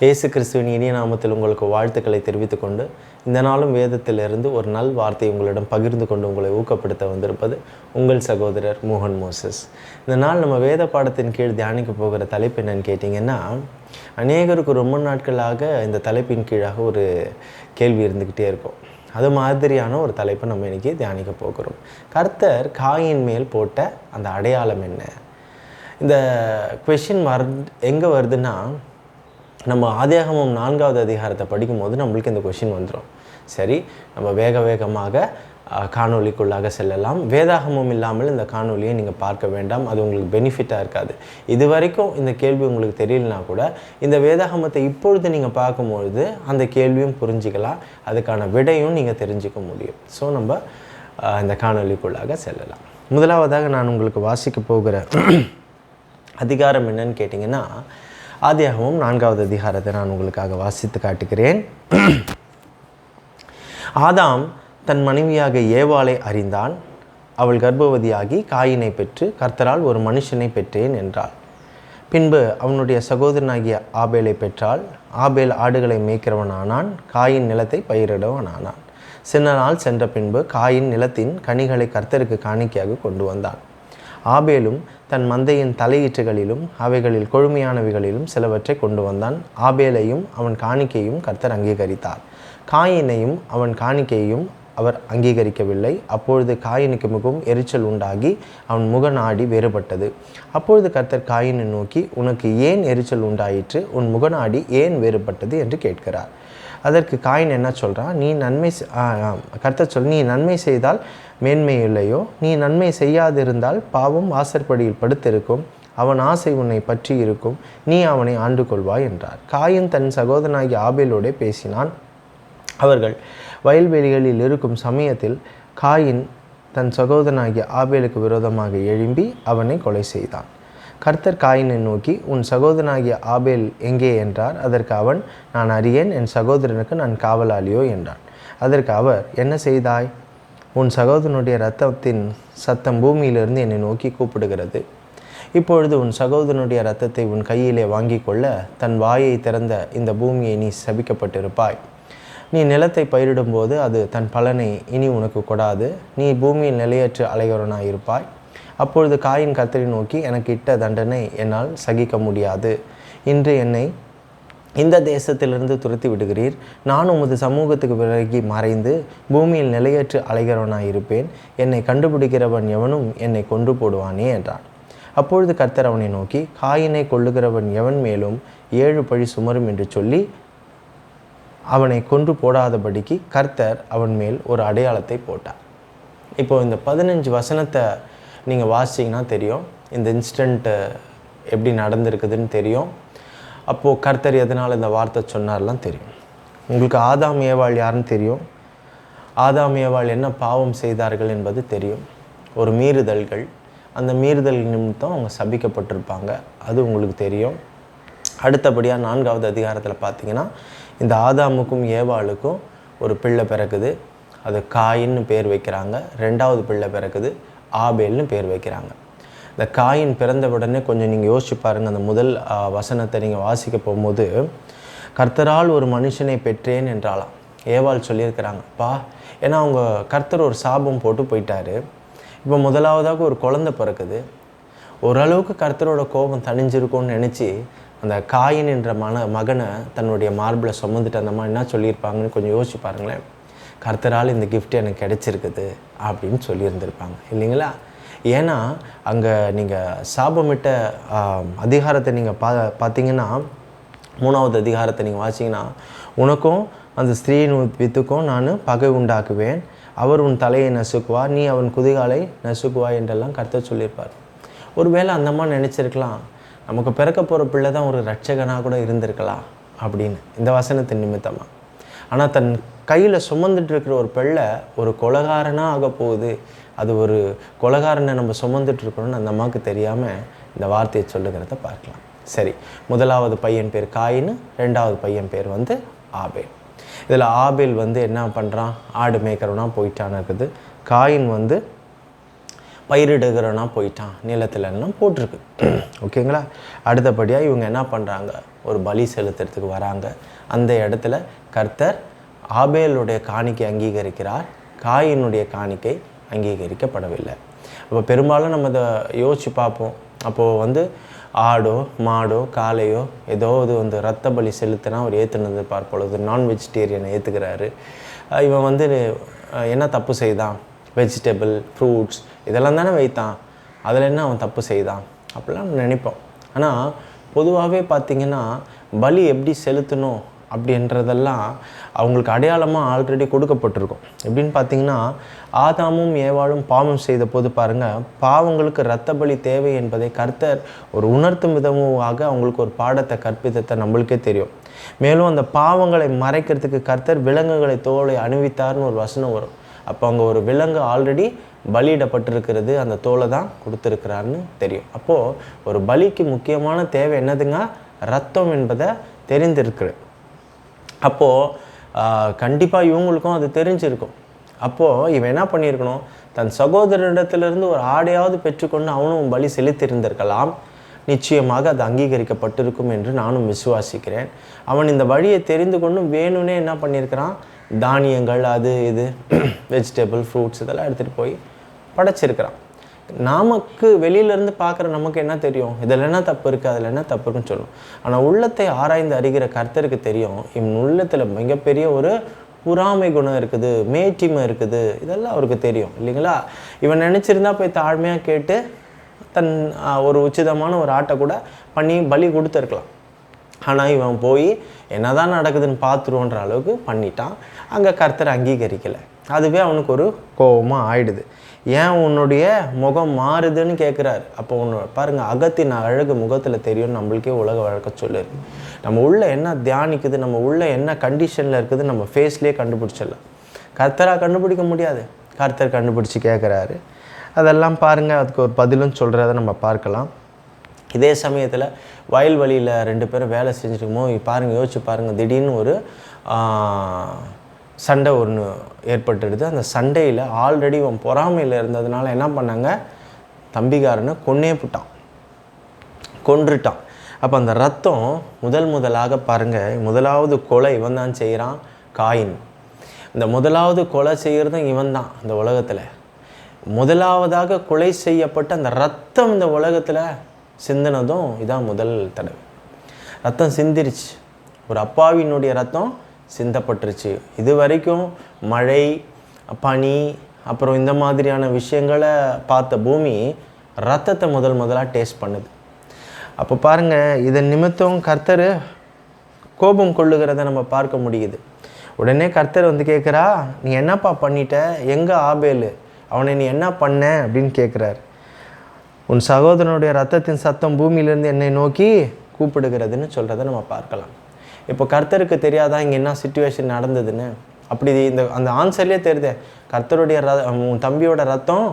இயேசு கிறிஸ்துவின் இனிய நாமத்தில் உங்களுக்கு வாழ்த்துக்களை தெரிவித்துக்கொண்டு இந்த நாளும் வேதத்திலிருந்து ஒரு நல் வார்த்தை உங்களிடம் பகிர்ந்து கொண்டு உங்களை ஊக்கப்படுத்த வந்திருப்பது உங்கள் சகோதரர் மோகன் மோசஸ். இந்த நாள் நம்ம வேத பாடத்தின் கீழ் தியானிக்க போகிற தலைப்பு என்னன்னு கேட்டிங்கன்னா, அநேகருக்கு ரொம்ப நாட்களாக இந்த தலைப்பின் கீழாக ஒரு கேள்வி இருந்துக்கிட்டே இருக்கும். அது மாதிரியான ஒரு தலைப்பை நம்ம இன்றைக்கி தியானிக்க போகிறோம். கர்த்தர் காயின் மேல் போட்ட அந்த அடையாளம் என்ன? இந்த கொஷின் எங்கே வருதுன்னா, நம்ம ஆதியாகமம் 4வது அதிகாரத்தை படிக்கும்போது நம்மளுக்கு இந்த கொஷின் வந்துடும். சரி, நம்ம வேகமாக காணொலிக்குள்ளாக செல்லலாம். வேதாகமம் இல்லாமல் இந்த காணொலியை நீங்கள் பார்க்க வேண்டாம், அது உங்களுக்கு பெனிஃபிட்டாக இருக்காது. இது வரைக்கும் இந்த கேள்வி உங்களுக்கு தெரியலனா கூட இந்த வேதாகமத்தை இப்பொழுது நீங்கள் பார்க்கும்பொழுது அந்த கேள்வியும் புரிஞ்சிக்கலாம், அதுக்கான விடையும் நீங்கள் தெரிஞ்சிக்க முடியும். ஸோ நம்ம இந்த காணொலிக்குள்ளாக செல்லலாம். முதலாவதாக நான் உங்களுக்கு வாசிக்க போகிற அதிகாரம் என்னன்னு கேட்டிங்கன்னா, ஆதியாகமம் 4வது அதிகாரத்தை நான் உங்களுக்காக வாசித்து காட்டுகிறேன். ஆதாம் தன் மனைவியாக ஏவாளை அறிந்தான். அவள் கர்ப்பவதியாகி காயினை பெற்று, கர்த்தரால் ஒரு மனுஷனை பெற்றேன் என்றாள். பின்பு அவனுடைய சகோதரனாகிய ஆபேலை பெற்றாள். ஆபேல் ஆடுகளை மேய்க்கிறவனானான், காயின் நிலத்தை பயிரிடவனானான். சில நாள் சென்ற பின்பு காயின் நிலத்தின் கனிகளை கர்த்தருக்கு காணிக்கையாக கொண்டு வந்தான். ஆபேலும் தன் மந்தையின் தலையீற்றுகளிலும் அவைகளில் கொழுமையானவைகளிலும் சிலவற்றை கொண்டு வந்தான். ஆபேலையும் அவன் காணிக்கையும் கர்த்தர் அங்கீகரித்தார். காயினையும் அவன் காணிக்கையையும் அவர் அங்கீகரிக்கவில்லை. அப்பொழுது காயினுக்கு மிகவும் எரிச்சல் உண்டாகி அவன் முகநாடி வேறுபட்டது. அப்பொழுது கர்த்தர் காயினை நோக்கி, உனக்கு ஏன் எரிச்சல் உண்டாயிற்று? உன் முகநாடி ஏன் வேறுபட்டது என்று கேட்கிறார். அதற்கு காயின் என்ன சொல்கிறான்? கர்த்தர் சொல், நீ நன்மை செய்தால் மேன்மை இல்லையோ? நீ நன்மை செய்யாதிருந்தால் பாவம் வாசற்படியில் படுத்திருக்கும், அவன் ஆசை உன்னை பற்றி இருக்கும், நீ அவனை ஆண்டு கொள்வாய் என்றார். காயின் தன் சகோதரனாகிய ஆபேலோடே பேசினான். அவர்கள் வயல்வெளிகளில் இருக்கும் சமயத்தில் காயின் தன் சகோதரனாகிய ஆபேலுக்கு விரோதமாக எழும்பி அவனை கொலை செய்தான். கர்த்தர் காயினை நோக்கி, உன் சகோதரனாகிய ஆபேல் எங்கே என்றார். அதற்கு அவன், நான் அறியேன், என் சகோதரனுக்கு நான் காவலாளியோ என்றான். அதற்கு அவர், என்ன செய்தாய்? உன் சகோதரனுடைய இரத்தத்தின் சத்தம் பூமியிலிருந்து என்னை நோக்கி கூப்பிடுகிறது. இப்பொழுது உன் சகோதரனுடைய இரத்தத்தை உன் கையிலே வாங்கி கொள்ள தன் வாயை திறந்த இந்த பூமியை நீ சபிக்கப்பட்டிருப்பாய். நீ நிலத்தை பயிரிடும்போது அது தன் பலனை இனி உனக்கு கொடாது. நீ பூமியில் நிலையற்று அலைகிறவனாயிருப்பாய். அப்பொழுது காயின் கர்த்தரை நோக்கி, எனக்கு இட்ட தண்டனை என்னால் சகிக்க முடியாது. இன்று என்னை இந்த தேசத்திலிருந்து துரத்தி விடுகிறீர். நான் உமது சமூகத்துக்கு விலகி மறைந்து பூமியில் நிலையற்று அலைகிறவனாயிருப்பேன். என்னை கண்டுபிடிக்கிறவன் எவனும் என்னை கொன்று போடுவானே என்றான். அப்பொழுது கர்த்தர் அவனை நோக்கி, காயினை கொள்ளுகிறவன் எவன் மேலும் 7 பழி சுமரும் என்று சொல்லி அவனை கொன்று போடாதபடிக்கு கர்த்தர் அவன் மேல் ஒரு அடையாளத்தை போட்டார். இப்போது இந்த 15 வசனத்தை நீங்கள் வாசிச்சிங்கன்னா தெரியும், இந்த இன்சிடெண்ட்டு எப்படி நடந்திருக்குதுன்னு தெரியும். அப்போது கர்த்தர் எதனால் இந்த வார்த்தை சொன்னார்லாம் தெரியும். உங்களுக்கு ஆதாம் ஏவாள் யாருன்னு தெரியும். ஆதாம் ஏவாள் என்ன பாவம் செய்தார்கள் என்பது தெரியும். ஒரு மீறுதல்கள், அந்த மீறுதல் நிமித்தம் அவங்க சபிக்கப்பட்டிருப்பாங்க, அது உங்களுக்கு தெரியும். அடுத்தபடியாக 4வது அதிகாரத்தில் பார்த்தீங்கன்னா, இந்த ஆதாமுக்கும் ஏவாளுக்கும் ஒரு பிள்ளை பிறக்குது. அது காயின்னு பேர் வைக்கிறாங்க. 2வது பிள்ளை பிறக்குது, ஆபேல்னு பேர் வைக்கிறாங்க. இந்த காயின் பிறந்த உடனே கொஞ்சம் நீங்கள் யோசிச்சு பாருங்கள். அந்த முதல் வசனத்தை நீங்கள் வாசிக்க போகும்போது, கர்த்தரால் ஒரு மனுஷனை பெற்றேன் என்றாலாம் ஏவாள் சொல்லியிருக்கிறாங்கப்பா. ஏன்னா அவங்க கர்த்தர் ஒரு சாபம் போட்டு போயிட்டாரு. இப்போ முதலாவதாக ஒரு குழந்தை பிறக்குது. ஓரளவுக்கு கர்த்தரோட கோபம் தணிஞ்சிருக்கும்னு நினச்சி அந்த காயின் என்ற மகனை தன்னுடைய மார்பில் சுமந்துட்டு அந்த மாதிரி என்ன சொல்லியிருப்பாங்கன்னு கொஞ்சம் யோசிச்சு பாருங்களேன். கர்த்தரால் இந்த கிஃப்ட் எனக்கு கிடைச்சிருக்குது அப்படின்னு சொல்லியிருந்திருப்பாங்க இல்லைங்களா? ஏன்னா அங்கே நீங்கள் சாபமிட்ட அதிகாரத்தை நீங்கள் பார்த்தீங்கன்னா, 3வது அதிகாரத்தை நீங்கள் வாசிங்கன்னா, உனக்கும் அந்த ஸ்திரீயின் வித்துக்கும் நான் பகை உண்டாக்குவேன், அவர் உன் தலையை நசுக்குவார், நீ அவன் குதிகாலை நசுக்குவாய் என்றெல்லாம் கர்த்தர் சொல்லியிருப்பார். ஒருவேளை அந்த மாதிரி நினச்சிருக்கலாம், நமக்கு பிறக்க போகிற பிள்ளை தான் ஒரு ரட்சகனாக கூட இருந்திருக்கலாம் அப்படின்னு இந்த வசனத்தின் நிமித்தமாக. ஆனால் தன் கையில் சுமந்துட்டு இருக்கிற ஒரு பிள்ளை ஒரு கொலைகாரனாக ஆக போகுது, அது ஒரு கொலைகாரனை நம்ம சுமந்துட்டுருக்கணும்னு அந்த அம்மாவுக்கு தெரியாமல் இந்த வார்த்தையை சொல்லுகிறத பார்க்கலாம். சரி, முதலாவது பையன் பேர் காயின், 2வது பையன் பேர் ஆபேல். இதில் ஆபேல் என்ன பண்ணுறான்? ஆடு மேய்க்கிறவனா போயிட்டான்னு இருக்குது. காயின் பயிரிடுகிறனா போயிட்டான், நிலத்துலன்னா போட்டிருக்கு. ஓகேங்களா? அடுத்தபடியாக இவங்க என்ன பண்ணுறாங்க, ஒரு பலி செலுத்துறதுக்கு வராங்க. அந்த இடத்துல கர்த்தர் ஆபேலுடைய காணிக்கை அங்கீகரிக்கிறார், காயினுடைய காணிக்கை அங்கீகரிக்கப்படவில்லை. அப்போ பெரும்பாலும் நம்ம இதை யோசித்து பார்ப்போம். அப்போது ஆடோ மாடோ காளையோ ஏதோ இது ரத்த பலி செலுத்தினா அவர் ஏற்றுனது பார்ப்பொழுது நான் வெஜிடேரியனை ஏற்றுக்கிறாரு. இவன் என்ன தப்பு செய்தான், வெஜிடபிள் ஃப்ரூட்ஸ் இதெல்லாம் தானே வைத்தான், அதில் என்ன அவன் தப்பு செய்தான் அப்படிலாம் நினைப்போம். ஆனால் பொதுவாகவே பார்த்திங்கன்னா பலி எப்படி செலுத்தணும் அப்படின்றதெல்லாம் அவங்களுக்கு அடையாளமாக ஆல்ரெடி கொடுக்கப்பட்டிருக்கும். எப்படின்னு பார்த்தீங்கன்னா, ஆதாமும் ஏவாளும் பாவம் செய்த போது பாருங்கள், பாவங்களுக்கு இரத்த பலி தேவை என்பதை கர்த்தர் ஒரு உணர்த்தும் விதமாக அவங்களுக்கு ஒரு பாடத்தை கற்பித்தத்தை நம்மளுக்கே தெரியும். மேலும் அந்த பாவங்களை மறைக்கிறதுக்கு கர்த்தர் விலங்குகளை தோலை அணிவித்தார்னு ஒரு வசனம் வரும். அப்போ அங்கே ஒரு விலங்கு ஆல்ரெடி பலியிடப்பட்டிருக்கிறது, அந்த தோலை தான் கொடுத்துருக்கிறாருன்னு தெரியும். அப்போது ஒரு பலிக்கு முக்கியமான தேவை என்னதுங்க, ரத்தம் என்பதை தெரிந்திருக்குது. அப்போது கண்டிப்பாக இவங்களுக்கும் அது தெரிஞ்சிருக்கும். அப்போது இவன் என்ன பண்ணியிருக்கணும், தன் சகோதரனிடத்திலிருந்து ஒரு ஆடையாவது பெற்றுக்கொண்டு அவனும் பலி செலுத்தியிருந்திருக்கலாம். நிச்சயமாக அது அங்கீகரிக்கப்பட்டிருக்கும் என்று நானும் விசுவாசிக்கிறேன். அவன் இந்த வழியை தெரிந்து கொண்டு வேணும்னே என்ன பண்ணியிருக்கிறான், தானியங்கள் அது இது வெஜிடபிள் ஃப்ரூட்ஸ் இதெல்லாம் எடுத்துகிட்டு போய் படைச்சிருக்கிறான். நமக்கு வெளியிலேருந்து பார்க்குற நமக்கு என்ன தெரியும், இதில் என்ன தப்பு இருக்குது அதில் என்ன தப்பு இருக்குன்னு சொல்லும். ஆனால் உள்ளத்தை ஆராய்ந்து அறிகிற கர்த்தருக்கு தெரியும், இவன் உள்ளத்தில் மிகப்பெரிய ஒரு பொறாமை குணம் இருக்குது, மேட்டிமை இருக்குது, இதெல்லாம் அவருக்கு தெரியும் இல்லைங்களா. இவன் நினச்சிருந்தா போய் தாழ்மையாக கேட்டு தன் ஒரு உச்சிதமான ஒரு ஆட்டை கூட பண்ணி பலி கொடுத்துருக்கலாம். ஆனால் இவன் போய் என்ன தான் நடக்குதுன்னு பார்த்துருவோன்ற அளவுக்கு பண்ணிட்டான். அங்கே கர்த்தர் அங்கீகரிக்கலை. அதுவே அவனுக்கு ஒரு கோபமாக ஆயிடுது. ஏன் உன்னுடைய முகம் மாறுதுன்னு கேட்குறாரு. அப்போ ஒன்று பாருங்கள், அகத்தின் அழகு முகத்தில் தெரியும்னு நம்மளுக்கே உலக வழக்க சொல்லுது. நம்ம உள்ளே என்ன தியானிக்குது, நம்ம உள்ளே என்ன கண்டிஷனில் இருக்குது நம்ம ஃபேஸ்லேயே கண்டுபிடிச்சிடலாம். கர்த்தராக கண்டுபிடிக்க முடியாது, கர்த்தர் கண்டுபிடிச்சி கேட்குறாரு. அதெல்லாம் பாருங்கள், அதுக்கு ஒரு பதிலும் சொல்கிறத நம்ம பார்க்கலாம். இதே சமயத்தில் வயல்வெளியில் 2 பேரும் வேலை செஞ்சுருக்குமோ பாருங்கள், யோசிச்சு பாருங்கள், திடீர்னு ஒரு சண்டை ஒன்று ஏற்பட்டுடுது. அந்த சண்டையில் ஆல்ரெடி அவன் பொறாமையில் இருந்ததுனால என்ன பண்ணாங்க, தம்பிகாரனை கொன்றுட்டான். அப்போ அந்த ரத்தம் முதலாக பாருங்கள், முதலாவது கொலை இவன் தான் செய்கிறான், காயின். இந்த முதலாவது கொலை செய்கிறதும் இவன் தான். இந்த உலகத்தில் முதலாவதாக கொலை செய்யப்பட்ட அந்த ரத்தம் இந்த உலகத்தில் சிந்தினதும் இதான் முதல் தடவை. ரத்தம் சிந்திருச்சு, ஒரு அப்பாவினுடைய ரத்தம் சிந்தப்பட்டுருச்சு. இது வரைக்கும் மழை பனி அப்புறம் இந்த மாதிரியான விஷயங்களை பார்த்த பூமி ரத்தத்தை முதலாக டேஸ்ட் பண்ணுது. அப்போ பாருங்கள், இதன் நிமித்தம் கர்த்தர் கோபம் கொள்ளுகிறத நம்ம பார்க்க முடியுது. உடனே கர்த்தர் கேட்குறா, நீ என்னப்பா பண்ணிட்ட, எங்கே ஆபேலு, அவனை நீ என்ன பண்ண அப்படின்னு கேட்குறாரு. உன் சகோதரனுடைய ரத்தத்தின் சத்தம் பூமியிலேருந்து என்னை நோக்கி கூப்பிடுகிறதுன்னு சொல்கிறத நம்ம பார்க்கலாம். இப்போ கர்த்தருக்கு தெரியாதா இங்கே என்ன சிச்சுவேஷன் நடந்ததுன்னு? அப்படி அந்த ஆன்சர்லேயே தெரியுது, கர்த்தருடைய உன் தம்பியோட ரத்தம்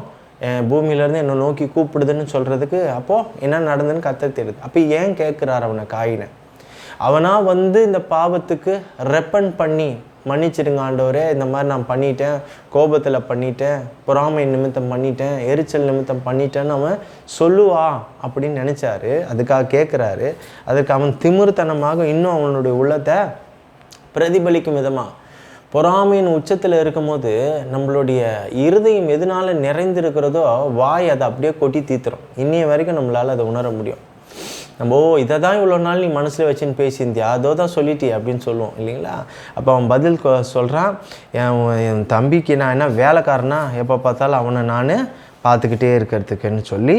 பூமியிலேருந்து என்னை நோக்கி கூப்பிடுதுன்னு சொல்கிறதுக்கு அப்போது என்ன நடந்ததுன்னு கர்த்தர் தெரியுது. அப்போ ஏன் கேட்குறாரு அவனை, காயினை? அவனாக இந்த பாவத்துக்கு ரெப்பன் பண்ணி மன்னிச்சிடுங்க ஆண்டவரே, இந்த மாதிரி நான் பண்ணிட்டேன், கோபத்தில் பண்ணிட்டேன், பொறாமை நிமித்தம் பண்ணிட்டேன், எரிச்சல் நிமித்தம் பண்ணிட்டேன்னு அவன் சொல்லுவா அப்படின்னு நினச்சாரு. அதுக்காக கேட்குறாரு. அதுக்கு அவன் திமிர்த்தனமாக இன்னும் அவனுடைய உள்ளத்தை பிரதிபலிக்கும் விதமாக பொறாமையின் உச்சத்தில் இருக்கும்போது நம்மளுடைய இருதயம் எதனால நிறைந்திருக்கிறதோ வாய் அதை அப்படியே கொட்டி தீத்துரும். இன்னைய வரைக்கும் நம்மளால் அதை உணர முடியும். நம்ம இதை தான் இவ்வளோ நாள் நீ மனசில் வச்சுன்னு பேசியிருந்தியா, அதோ தான் சொல்லிட்டி அப்படின்னு சொல்லுவோம் இல்லைங்களா. அப்போ அவன் பதில் சொல்கிறான், என் தம்பிக்கு நான் என்ன வேலைக்காரனா, எப்போ பார்த்தாலும் அவனை நான் பார்த்துக்கிட்டே இருக்கிறதுக்குன்னு சொல்லி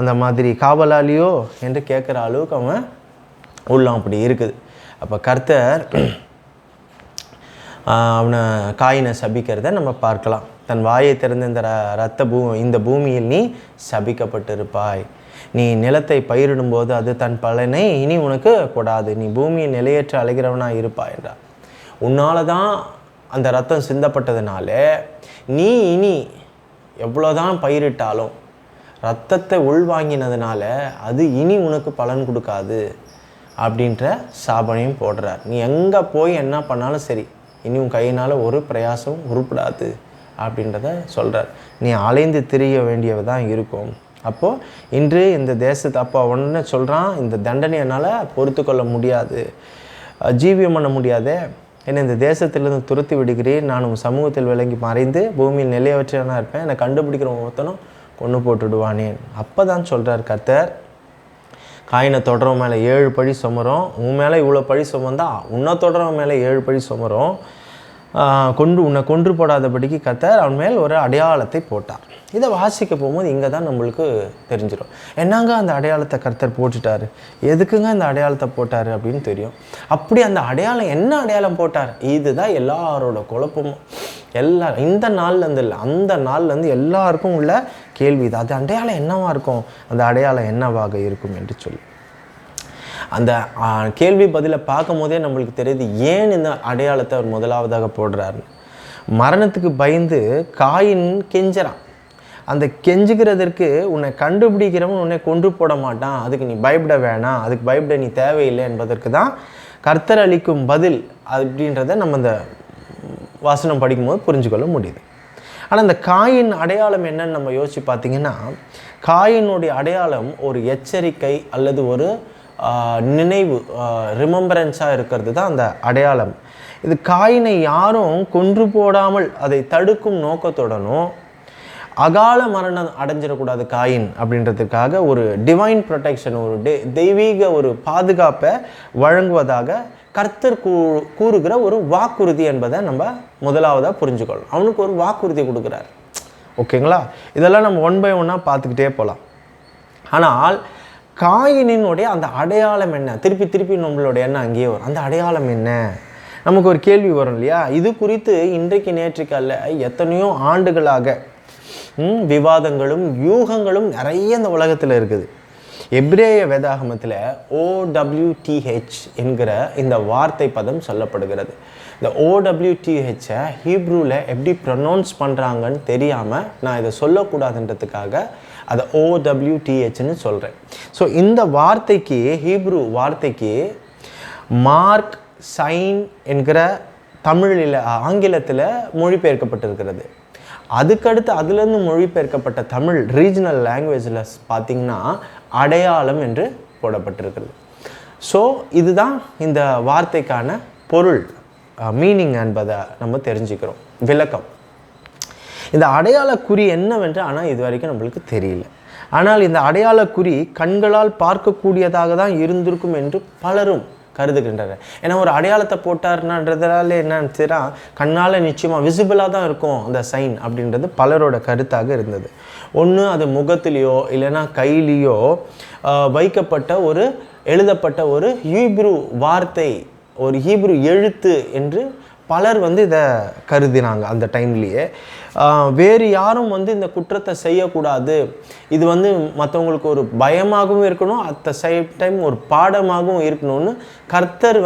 அந்த மாதிரி காவலாளியோ என்று கேட்குற அளவுக்கு அவன் உள்ளம் அப்படி இருக்குது. அப்போ கர்த்தர் அவனை காயினை சபிக்கிறத நம்ம பார்க்கலாம். தன் வாயை திறந்த இந்த பூமியில் நீ சபிக்கப்பட்டிருப்பாய், நீ நிலத்தை பயிரிடும்போது அது தன் பலனை இனி உனக்கு கொடாது, நீ பூமியை நிலையற்ற அலைகிறவனாக இருப்பாய் என்றார். உன்னால தான் அந்த ரத்தம் சிந்தப்பட்டதுனால நீ இனி எவ்வளோதான் பயிரிட்டாலும் ரத்தத்தை உள்வாங்கினதுனால அது இனி உனக்கு பலன் கொடுக்காது அப்படின்ற சாபனையும் போடுறார். நீ எங்கே போய் என்ன பண்ணாலும் சரி, இனி உன் கையினால் ஒரு பிரயாசம் உருப்படாது அப்படின்றத சொல்கிறார். நீ அலைந்து திரிய வேண்டியவ தான் இருக்கும். அப்போது இன்று இந்த தேசத்தை அப்போ உடனே சொல்கிறான், இந்த தண்டனை என்னால் பொறுத்து கொள்ள முடியாது, ஜீவியம் பண்ண முடியாதே, என்னை இந்த தேசத்திலிருந்து துரத்தி விடுகிறேன், நான் உன் சமூகத்தில் விளங்கி மறைந்து பூமியில் நிலையவற்றனா இருப்பேன், என்னை கண்டுபிடிக்கிற ஒருத்தனும் கொண்டு போட்டுடுவானேன். அப்போ தான் சொல்கிறார் கர்த்தர், காயினை தொடரவன் மேலே 7 பழி சுமரும், உன் மேலே இவ்வளோ பழி சுமந்தா உன்னை தொடரவன் மேலே 7 பழி சுமரும், உன்னை கொன்று போடாதபடிக்கு கர்த்தர் அவன் மேல் ஒரு அடையாளத்தை போட்டார். இதை வாசிக்க போகும்போது இங்கே தான் நம்மளுக்கு தெரிஞ்சிடும், என்னங்க அந்த அடையாளத்தை கர்த்தர் போட்டுட்டார், எதுக்குங்க அந்த அடையாளத்தை போட்டார் அப்படின்னு தெரியும். அப்படி அந்த அடையாளம் என்ன அடையாளம் போட்டார், இதுதான் எல்லாரோட குழப்பமும். இந்த நாள்லேருந்து இல்லை, அந்த நாள்லேருந்து எல்லாருக்கும் உள்ள கேள்வி இது. அது அடையாளம் என்னவா இருக்கும், அந்த அடையாளம் என்னவாக இருக்கும் என்று சொல்லி அந்த கேள்வி பதிலை பார்க்கும் போதே நம்மளுக்கு தெரியுது ஏன் இந்த அடையாளத்தை அவர் முதலாவதாக போடுறாருன்னு. மரணத்துக்கு பயந்து காயின் கெஞ்சுறான். அந்த கெஞ்சுகிறதற்கு உன்னை கண்டுபிடிக்கிறவன் உன்னை கொன்று போட மாட்டான், அதுக்கு நீ பயப்பட வேணாம், அதுக்கு பயப்பட நீ தேவையில்லை என்பதற்கு தான் கர்த்தர் அளிக்கும் பதில் அப்படின்றத நம்ம இந்த வாசனம் படிக்கும்போது புரிஞ்சுக்கொள்ள முடியுது. ஆனால் இந்த காயின் அடையாளம் என்னன்னு நம்ம யோசிச்சு பார்த்தீங்கன்னா, காயினுடைய அடையாளம் ஒரு எச்சரிக்கை அல்லது ஒரு நினைவு, ரிமெம்பரன்ஸாக இருக்கிறது தான் அந்த அடையாளம். இது காயினை யாரும் கொன்று போடாமல் அதை தடுக்கும் நோக்கத்துடனும் அகால மரணம் அடைஞ்சிடக்கூடாது காயின் அப்படின்றதுக்காக ஒரு டிவைன் ப்ரொடெக்ஷன், ஒரு தெய்வீக ஒரு பாதுகாப்பை வழங்குவதாக கர்த்தர் கூறுகிற ஒரு வாக்குறுதி என்பதை நம்ம முதலாவதாக புரிஞ்சுக்கொள்ளணும். அவனுக்கு ஒரு வாக்குறுதி கொடுக்குறார். ஓகேங்களா? இதெல்லாம் நம்ம 1 by 1 பார்த்துக்கிட்டே போகலாம். ஆனால் காயினுடைய அந்த அடையாளம் என்ன, திருப்பி நம்மளோட எண்ணம் அங்கேயே வரும், அந்த அடையாளம் என்ன, நமக்கு ஒரு கேள்வி வரும் இல்லையா? இது குறித்து இன்றைக்கு நேற்றுக்கு அல்ல, எத்தனையோ ஆண்டுகளாக விவாதங்களும் யூகங்களும் நிறைய இந்த உலகத்தில் இருக்குது. எபிரேய வேதாகமத்தில் OWTH என்கிற இந்த வார்த்தை பதம் சொல்லப்படுகிறது. இந்த OWTHை ஹீப்ரூவில் எப்படி ப்ரொனவுன்ஸ் பண்ணுறாங்கன்னு தெரியாமல் நான் இதை சொல்லக்கூடாதுன்றதுக்காக அதை OWTHன்னு சொல்கிறேன். ஸோ இந்த வார்த்தைக்கு, ஹீப்ரூ வார்த்தைக்கு மார்க் சைன் என்கிற தமிழில் ஆங்கிலத்தில் மொழிபெயர்க்கப்பட்டிருக்கிறது. அதுக்கடுத்து அதுலேருந்து மொழிபெயர்க்கப்பட்ட தமிழ் ரீஜனல் லாங்குவேஜில் பார்த்திங்கன்னா அடையாளம் என்று போடப்பட்டிருக்கிறது. ஸோ இதுதான் இந்த வார்த்தைக்கான பொருள், மீனிங் என்பதை நம்ம தெரிஞ்சுக்கிறோம், விளக்கம். இந்த அடையாள குறி என்னவென்று ஆனால் இது வரைக்கும் நம்மளுக்கு தெரியல. ஆனால் இந்த அடையாள குறி கண்களால் பார்க்கக்கூடியதாக தான் இருந்திருக்கும் என்று பலரும் கருதுகின்றனர். ஏன்னா ஒரு அடையாளத்தை போட்டார்ன்றதுனால என்னன்னா கண்ணால் நிச்சயமாக விசிபிளாக தான் இருக்கும் அந்த சைன் அப்படின்றது பலரோட கருத்தாக இருந்தது. ஒன்று அது முகத்திலேயோ இல்லைன்னா கையிலேயோ வைக்கப்பட்ட ஒரு எழுதப்பட்ட ஒரு ஹீப்ரு வார்த்தை, ஒரு ஹீப்ரு எழுத்து என்று பலர் இதை கருதினாங்க அந்த டைம்லேயே. வேறு யாரும் இந்த குற்றத்தை செய்யக்கூடாது, இது மற்றவங்களுக்கு ஒரு பயமாகவும் இருக்கணும், அட் த சேம் டைம் ஒரு பாடமாகவும் இருக்கணும்னு கர்த்தர்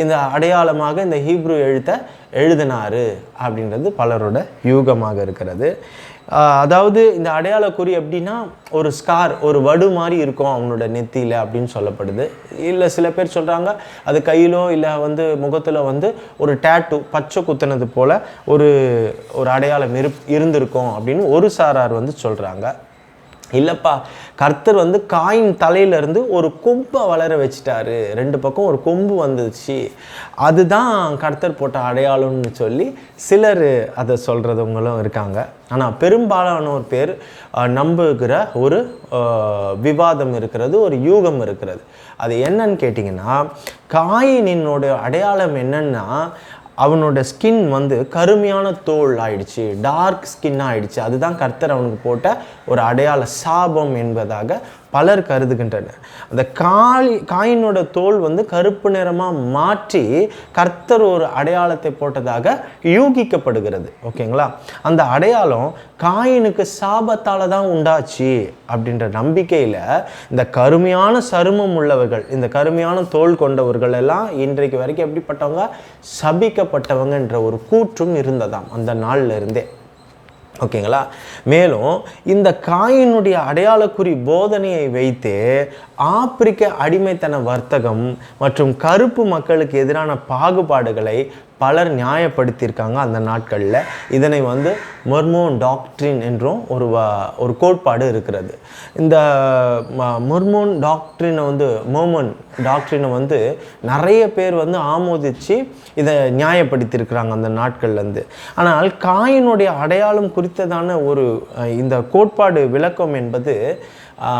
இந்த அடையாளமாக இந்த ஹீப்ரு எழுத்தை எழுதினார் அப்படின்றது பலரோட யூகமாக இருக்கிறது. அதாவது இந்த அடையாள குறி எப்படின்னா ஒரு ஸ்கார், ஒரு வடு மாதிரி இருக்கும் அவனோட நெத்தியில் அப்படின்னு சொல்லப்படுது. இல்லை சில பேர் சொல்கிறாங்க அது கையிலோ இல்லை முகத்தில் ஒரு டேட்டு பச்சை குத்துனது போல் ஒரு அடையாளம் இருந்திருக்கும் அப்படின்னு ஒரு சாரார் சொல்கிறாங்க. இல்லைப்பா, கர்த்தர் காயின் தலையிலேருந்து ஒரு கொம்பை வளர வச்சிட்டாரு, 2 பக்கம் ஒரு கொம்பு வந்துச்சு, அதுதான் கர்த்தர் போட்ட அடையாளம்னு சொல்லி சிலர் அதை சொல்கிறவங்களும் இருக்காங்க. ஆனால் பெரும்பாலானோர் பேர் நம்புகிற ஒரு விவாதம் இருக்கிறது, ஒரு யூகம் இருக்கிறது. அது என்னன்னு கேட்டிங்கன்னா, காயினோட அடையாளம் என்னன்னா அவனோட ஸ்கின் கருமையான தோல் ஆயிடுச்சு, டார்க் ஸ்கின் ஆயிடுச்சு, அதுதான் கர்த்தர் அவனுக்கு போட்ட ஒரு அடையாள சாபம் என்பதாக பலர் கருதுகின்றனர். அந்த காயினோட தோல் கருப்பு நிறமாக மாற்றி கர்த்தர் ஒரு அடையாளத்தை போட்டதாக யூகிக்கப்படுகிறது. ஓகேங்களா? அந்த அடையாளம் காயினுக்கு சாபத்தால் தான் உண்டாச்சு அப்படின்ற நம்பிக்கையில் இந்த கருமையான சருமம் உள்ளவர்கள், இந்த கருமையான தோல் கொண்டவர்கள் எல்லாம் இன்றைக்கு வரைக்கும் எப்படிப்பட்டவங்க, சபிக்கப்பட்டவங்கன்ற ஒரு கூற்றும் இருந்ததாம் அந்த நாளில் இருந்தே. ஓகேங்களா? மேலும் இந்த காயினுடைய அடையாளக்குறி போதனையை வைத்து ஆப்பிரிக்க அடிமைத்தன வர்த்தகம் மற்றும் கருப்பு மக்களுக்கு எதிரான பாகுபாடுகளை பலர் நியாயப்படுத்தியிருக்காங்க அந்த நாட்களில். இதனை வந்து மொர்மோன் டாக்ட்ரின் என்றும் ஒரு கோட்பாடு இருக்கிறது. இந்த மொர்மோன் டாக்ட்ரினை வந்து நிறைய பேர் வந்து ஆமோதித்து இதை நியாயப்படுத்தியிருக்கிறாங்க அந்த நாட்கள்லேருந்து. ஆனால் காயினுடைய அடையாளம் குறித்ததான இந்த கோட்பாடு விளக்கம் என்பது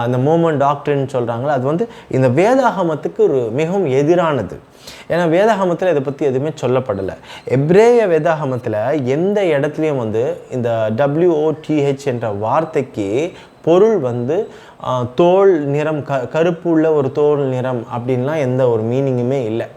இந்த மோர்மன் டாக்ட்ரின் சொல்கிறாங்களே, அது வந்து இந்த வேதாகமத்துக்கு மிகவும் எதிரானது. ஏன்னா வேதாகமத்தில் இதை பற்றி எதுவுமே சொல்லப்படலை. எப்ரேய வேதாகமத்தில் எந்த இடத்துலையும் வந்து இந்த WOTH என்ற வார்த்தைக்கு பொருள் வந்து தோல் நிறம், கருப்பு உள்ள ஒரு தோல் நிறம் அப்படின்லாம் எந்த ஒரு மீனிங்குமே இல்லை.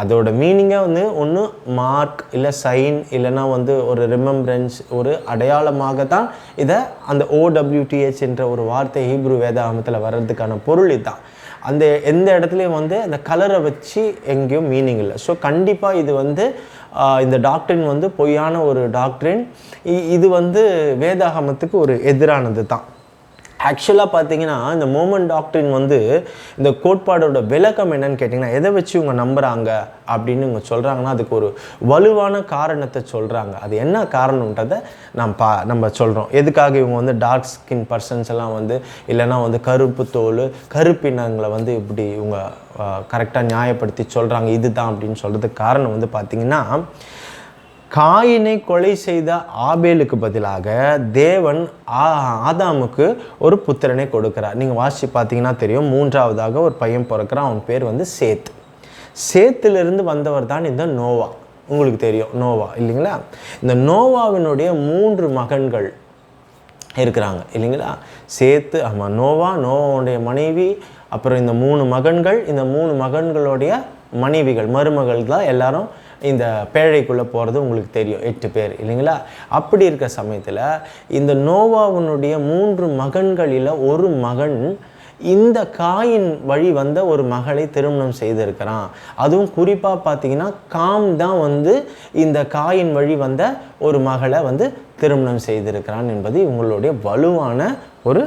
அதோட மீனிங்கை வந்து ஒன்று மார்க், இல்லை சைன், இல்லைன்னா வந்து ஒரு ரிமெம்பரன்ஸ், ஒரு அடையாளமாக தான் இதை அந்த OWTH என்ற ஒரு வார்த்தை ஹீப்ரு வேதாகமத்தில் வர்றதுக்கான பொருள் இதுதான். அந்த எந்த இடத்துலையும் வந்து அந்த கலரை வச்சு எங்கேயும் மீனிங் இல்லை. ஸோ கண்டிப்பாக இது வந்து இந்த டாக்ட்ரின் வந்து பொய்யான ஒரு டாக்ட்ரின். இது வந்து வேதாகமத்துக்கு ஒரு எதிரானது தான். ஆக்சுவலாக பார்த்தீங்கன்னா இந்த மோர்மன் டாக்ட்ரின் வந்து இந்த கோட்பாடோட விளக்கம் என்னன்னு கேட்டிங்கன்னா, எதை வச்சு இவங்க நம்புகிறாங்க அப்படின்னு இவங்க சொல்கிறாங்கன்னா அதுக்கு ஒரு வலுவான காரணத்தை சொல்கிறாங்க. அது என்ன காரணன்றதை நம்ம சொல்கிறோம். எதுக்காக இவங்க வந்து டார்க் ஸ்கின் பர்சன்ஸ் எல்லாம் வந்து, இல்லைனா வந்து கருப்பு தோல், கருப்பினங்களை வந்து இப்படி இவங்க கரெக்டாக நியாயப்படுத்தி சொல்கிறாங்க இதுதான் அப்படின்னு சொல்கிறதுக்கு காரணம் வந்து பார்த்திங்கன்னா, காயினை கொலை செய்த ஆபேலுக்கு பதிலாக தேவன் ஆதாமுக்கு ஒரு புத்திரனை கொடுக்கிறார். நீங்கள் வாசித்து பார்த்தீங்கன்னா தெரியும். 3ஆவதாக ஒரு பையன் பிறக்கிறான். அவன் பேர் வந்து சேத். சேத்திலிருந்து வந்தவர் தான் இந்த நோவா. உங்களுக்கு தெரியும் நோவா இல்லைங்களா? இந்த நோவாவினுடைய 3 மகன்கள் இருக்கிறாங்க இல்லைங்களா? சேத்து, ஆமாம், நோவாவுடைய மனைவி, அப்புறம் இந்த 3 மகன்கள். இந்த 3 மகன்களுடைய மருமகள் தான் எல்லாரும் இந்த பேழைக்குள்ளே போகிறது உங்களுக்கு தெரியும், 8 பேர் இல்லைங்களா? அப்படி இருக்கிற சமயத்தில் இந்த நோவாவினுடைய 3 மகன்களில் ஒரு மகன் இந்த காயின் வழி வந்த ஒரு மகளை திருமணம் செய்திருக்கிறான். அதுவும் குறிப்பாக பார்த்தீங்கன்னா காம் தான் வந்து இந்த காயின் வழி வந்த ஒரு மகளை வந்து திருமணம் செய்திருக்கிறான் என்பது இவங்களுடைய வலுவான ஒரு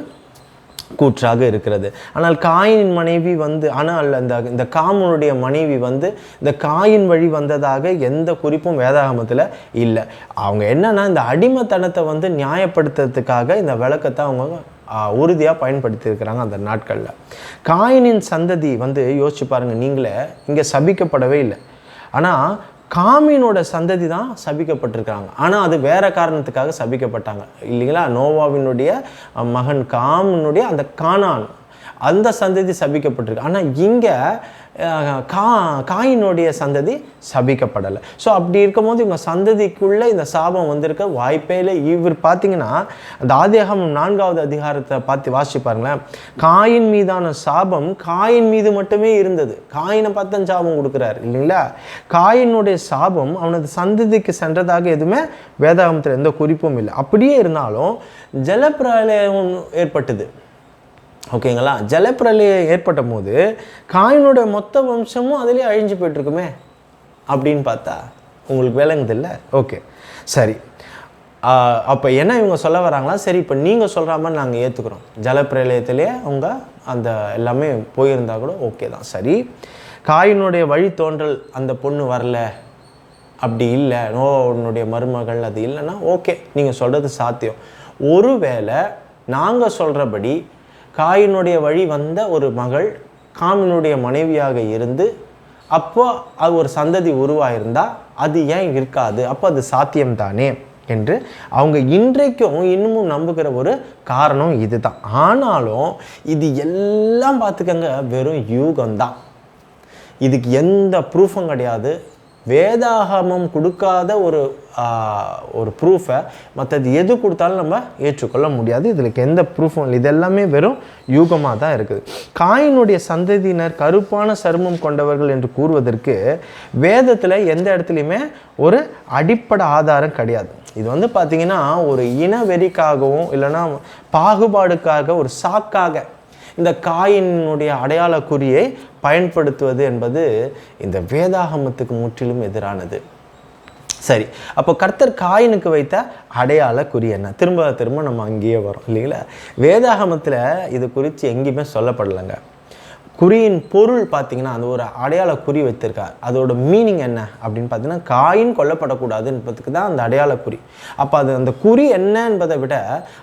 கூற்றாக இருக்கிறது. ஆனால் காயினின் மனைவி வந்து, ஆனால் இந்த காமனுடைய மனைவி வந்து இந்த காயின் வழி வந்ததாக எந்த குறிப்பும் வேதாகமத்தில் இல்லை. அவங்க என்னன்னா இந்த அடிமைத்தனத்தை வந்து நியாயப்படுத்துறதுக்காக இந்த விளக்கத்தை அவங்க உறுதியாக பயன்படுத்தியிருக்கிறாங்க அந்த நாட்களில். காயினின் சந்ததி வந்து யோசிச்சு பாருங்கள் நீங்களே, இங்கே சபிக்கப்படவே இல்லை. ஆனால் காமினோட சந்ததி தான் சபிக்கப்பட்டிருக்காங்க. ஆனால் அது வேற காரணத்துக்காக சபிக்கப்பட்டாங்க இல்லைங்களா? நோவாவினுடைய மகன் காமினுடைய அந்த கானான், அந்த சந்ததி சபிக்கப்பட்டிருக்கு. ஆனால் இங்கே காயினுடைய சந்ததி சபிக்கப்படலை. ஸோ அப்படி இருக்கும்போது இவங்க சந்ததிக்குள்ளே இந்த சாபம் வந்திருக்க வாய்ப்பே இல்லை. இவர் பார்த்தீங்கன்னா அந்த ஆதியாகமம் 4வது அதிகாரத்தை பார்த்து வாசிச்சு பாருங்களேன். காயின் மீதான சாபம் காயின் மீது மட்டுமே இருந்தது. காயினை பார்த்து சாபம் கொடுக்குறாரு இல்லைங்களா? காயினுடைய சாபம் அவனது சந்ததிக்கு சென்றதாக எதுவுமே வேதாகமத்தில் எந்த குறிப்பும் இல்லை. அப்படியே இருந்தாலும் ஜலப்பிரளயம் ஏற்பட்டது. ஓகேங்களா? ஜலப்பிரளயம் ஏற்பட்ட போது காயினோட மொத்த வம்சமும் அதிலே அழிஞ்சு போயிட்டுருக்குமே அப்படின்னு பார்த்தா உங்களுக்கு விளங்குது இல்லை? ஓகே, சரி. அப்போ என்ன இவங்க சொல்ல வராங்களா? சரி, இப்போ நீங்கள் சொல்கிற மாதிரி நாங்கள் ஏற்றுக்கிறோம், ஜலப்பிரளயத்திலே அவங்க அந்த எல்லாமே போயிருந்தா கூட ஓகே தான். சரி, காயினுடைய வழி தோன்றல் அந்த பொண்ணு வரல, அப்படி இல்லை, நோவாவுடைய மருமகள் அது இல்லைன்னா ஓகே, நீங்கள் சொல்கிறது சாத்தியம். ஒருவேளை நாங்கள் சொல்கிறபடி காயினுடைய வழி வந்த ஒரு மகள் காமினுடைய மனைவியாக இருந்து அப்போ அது ஒரு சந்ததி உருவாயிருந்தால் அது ஏன் இருக்காது? அப்போ அது சாத்தியம்தானே என்று அவங்க இன்றைக்கும் இன்னமும் நம்புகிற ஒரு காரணம் இதுதான். ஆனாலும் இது எல்லாம் பார்த்துக்கங்க, வெறும் யூகம்தான். இதுக்கு எந்த ப்ரூஃபும் கிடையாது. வேதாகமம் கொடுக்காத ஒரு ப்ரூஃபை மற்றது எது கொடுத்தாலும் நம்ம ஏற்றுக்கொள்ள முடியாது. இதில் எந்த ப்ரூஃபும் இல்லை. இது எல்லாமே வெறும் யூகமாக தான் இருக்குது. காயினுடைய சந்ததியினர் கருப்பான சருமம் கொண்டவர்கள் என்று கூறுவதற்கு வேதத்தில் எந்த இடத்துலையுமே ஒரு அடிப்படை ஆதாரம் கிடையாது. இது வந்து பார்த்திங்கன்னா ஒரு இனவெறிக்காகவும் இல்லைன்னா பாகுபாடுக்காக, ஒரு சாக்காக இந்த காயினுடைய அடையாள குறியை பயன்படுத்துவது என்பது இந்த வேதாகமத்துக்கு முற்றிலும் எதிரானது. சரி, அப்போ கர்த்தர் காயினுக்கு வைத்த அடையாள குறி என்ன? திரும்ப நம்ம அங்கேயே வரோம் இல்லைங்களா? வேதாகமத்தில் இது குறித்து எங்கேயுமே சொல்லப்படலைங்க. குறியின் பொருள் பார்த்தீங்கன்னா அந்த ஒரு அடையாள குறி வைத்திருக்கார். அதோட மீனிங் என்ன அப்படின்னு பார்த்தீங்கன்னா காயின் கொல்லப்படக்கூடாது என்பதுக்கு தான் அந்த அடையாள குறி. அப்போ அது அந்த குறி என்ன என்பதை விட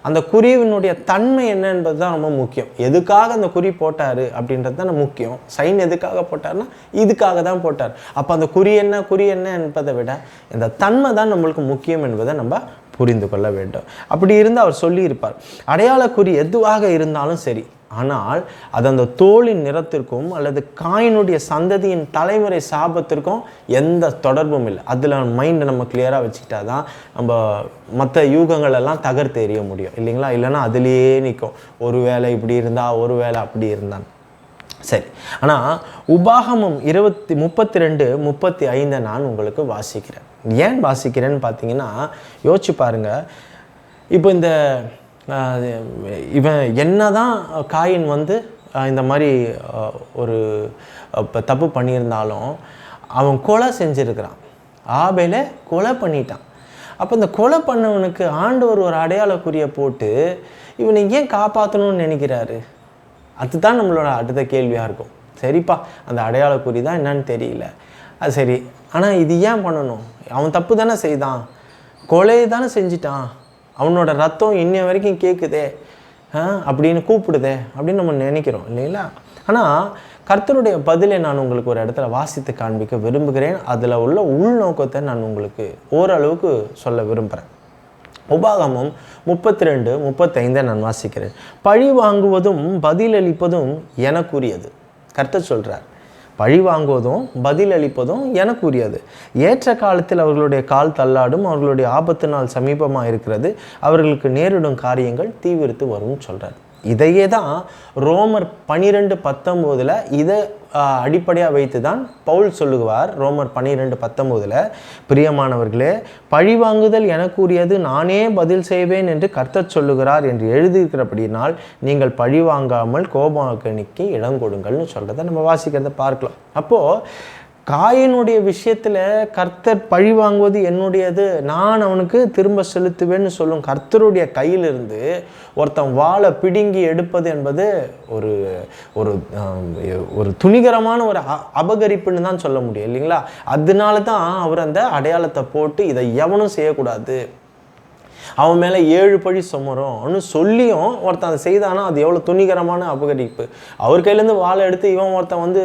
அந்த குறியினுடைய தன்மை என்ன என்பது தான் ரொம்ப முக்கியம். எதுக்காக அந்த குறி போட்டார் அப்படின்றது தான் முக்கியம். சைன் எதுக்காக போட்டார்னா இதுக்காக தான் போட்டார். அப்போ அந்த குறி என்ன என்பதை விட இந்த தன்மை தான் நம்மளுக்கு முக்கியம் என்பதை நம்ம புரிந்து கொள்ள வேண்டும். அப்படி இருந்து அவர் சொல்லியிருப்பார், அடையாள குறி எதுவாக இருந்தாலும் சரி, ஆனால் அது அந்த தோலின் நிறத்திற்கும் அல்லது காயினுடைய சந்ததியின் தலைமுறை சாபத்திற்கும் எந்த தொடர்பும் இல்லை. அதில் மைண்டை நம்ம கிளியராக வச்சுக்கிட்டா தான் நம்ம மற்ற யூகங்கள் எல்லாம் தகர்த்து எறிய முடியும் இல்லைங்களா? இல்லைன்னா அதுலேயே நிற்கும், ஒரு வேளை இப்படி இருந்தால் ஒரு வேளை அப்படி இருந்தான். சரி, ஆனால் உபாகமம் 32:32-35 நான் உங்களுக்கு வாசிக்கிறேன். ஏன் வாசிக்கிறேன்னு பார்த்தீங்கன்னா யோசிச்சு பாருங்கள். இப்போ இந்த இவன் என்னதான் காயின் இந்த மாதிரி ஒரு தப்பு பண்ணியிருந்தாலும் அவன் கொலை செஞ்சுருக்கிறான். ஆபேலை கொலை பண்ணிட்டான். அப்போ இந்த கொலை பண்ணவனுக்கு ஆண்டவர் ஒரு அடையாள குறியை போட்டு இவனை ஏன் காப்பாற்றணும்னு நினைக்கிறாரு? அதுதான் நம்மளோட அடுத்த கேள்வியாக இருக்கும். சரிப்பா, அந்த அடையாள குறி தான் என்னன்னு தெரியல, அது சரி, ஆனால் இது ஏன் பண்ணணும்? அவன் தப்பு தானே செய்தான், கொலையை தானே செஞ்சிட்டான், அவனோட ரத்தம் இன்னைய வரைக்கும் கேட்குதே அப்படின்னு கூப்பிடுதே அப்படின்னு நம்ம நினைக்கிறோம் இல்லைங்களா? ஆனால் கர்த்தருடைய பதிலை நான் உங்களுக்கு ஒரு இடத்துல வாசித்து காண்பிக்க விரும்புகிறேன். அதில் உள்ள உள்நோக்கத்தை நான் உங்களுக்கு ஓரளவுக்கு சொல்ல விரும்புகிறேன். உபாகமம் 32:35 நான் வாசிக்கிறேன். பழி வாங்குவதும் பதிலளிப்பதும் எனக்குரியது. கர்த்தர் சொல்கிறார், பழி வாங்குவதும் பதிலளிப்பதும் எனக்குரியது. ஏற்ற காலத்தில் அவர்களுடைய கால் தள்ளாடும், அவர்களுடைய ஆபத்து நாள் சமீபமாக இருக்கிறது, அவர்களுக்கு நேரிடும் காரியங்கள் தீவிரித்து வரும்னு சொல்கிறார். இதையே தான் ரோமர் 12:19 இதை அடிப்படையாக வைத்து தான் பவுல் சொல்லுவார். ரோமர் 12:19, பிரியமானவர்களே, பழிவாங்குதல் எனக்குரியது, நானே பதில் செய்வேன் என்று கர்த்தர் சொல்லுகிறார் என்று எழுதியிருக்கிறபடினால் நீங்கள் பழிவாங்காமல் கோபாக்கனிக்கு இடம் கொடுங்கள்னு சொல்கிறத நம்ம வாசிக்கிறத பார்க்கலாம். அப்போது காயினுடைய விஷயத்தில் கர்த்தர் பழி வாங்குவது என்னுடையது, நான் அவனுக்கு திரும்ப செலுத்துவேன்னு சொல்லும் கர்த்தருடைய கையிலிருந்து ஒருத்தன் வாழை பிடுங்கி எடுப்பது என்பது ஒரு ஒரு ஒரு துணிகரமான ஒரு அபகரிப்புன்னு தான் சொல்ல முடியும் இல்லைங்களா? அதனால தான் அவர் அந்த அடையாளத்தை போட்டு இதை எவனும் செய்யக்கூடாது, அவன் மேலே 7 பழி சுமரும்னு சொல்லியும் ஒருத்தன் அதை செய்தானா அது எவ்வளோ துணிகரமான அபகரிப்பு. அவர் கையிலேருந்து வாழை எடுத்து இவன் ஒருத்தன்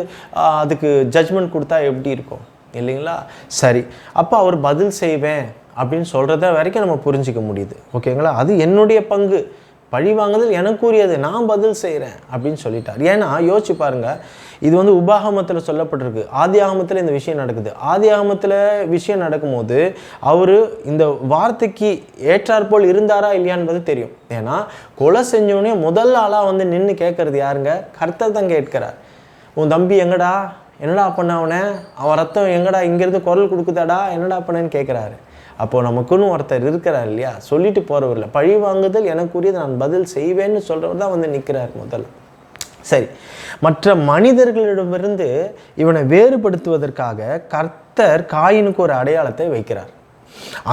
அதுக்கு ஜட்ஜ்மெண்ட் கொடுத்தா எப்படி இருக்கும் இல்லைங்களா? சரி, அப்போ அவர் பதில் செய்வேன் அப்படின்னு சொல்கிறத வரைக்கும் நம்ம புரிஞ்சிக்க முடியுது. ஓகேங்களா? அது என்னுடைய பங்கு, பழி வாங்குதல் எனக்குரியது, நான் பதில் செய்கிறேன் அப்படின்னு சொல்லிட்டார். ஏன்னா யோசிச்சு பாருங்கள், இது உபாகமத்தில் சொல்லப்பட்டிருக்கு, ஆதி ஆகமத்தில் இந்த விஷயம் நடக்குது. ஆதி ஆகமத்தில் விஷயம் நடக்கும்போது அவர் இந்த வார்த்தைக்கு ஏற்றாற்போல் இருந்தாரா இல்லையான்பது தெரியும். ஏன்னா கொலை செஞ்சோடனே முதல் ஆளாக நின்று கேட்கறது யாருங்க? கர்த்தர் தான் கேட்கிறார். உன் தம்பி எங்கடா, என்னடா பண்ண அவனை, அவன் ரத்தம் எங்கடா இங்கேருந்து குரல் கொடுக்குதாடா, என்னடா பண்ணேன்னு கேட்குறாரு. அப்போது நமக்குன்னு ஒருத்தர் இருக்கிறார் இல்லையா, சொல்லிட்டு போகிறவர் இல்லை. பழி வாங்குதல் எனக்குரியது, நான் பதில் செய்வேன்னு சொல்கிறவர் தான் நிற்கிறார் முதல்ல. சரி, மற்ற மனிதர்களிடமிருந்து இவனை வேறுபடுத்துவதற்காக கர்த்தர் காயினுக்கு ஒரு அடையாளத்தை வைக்கிறார்.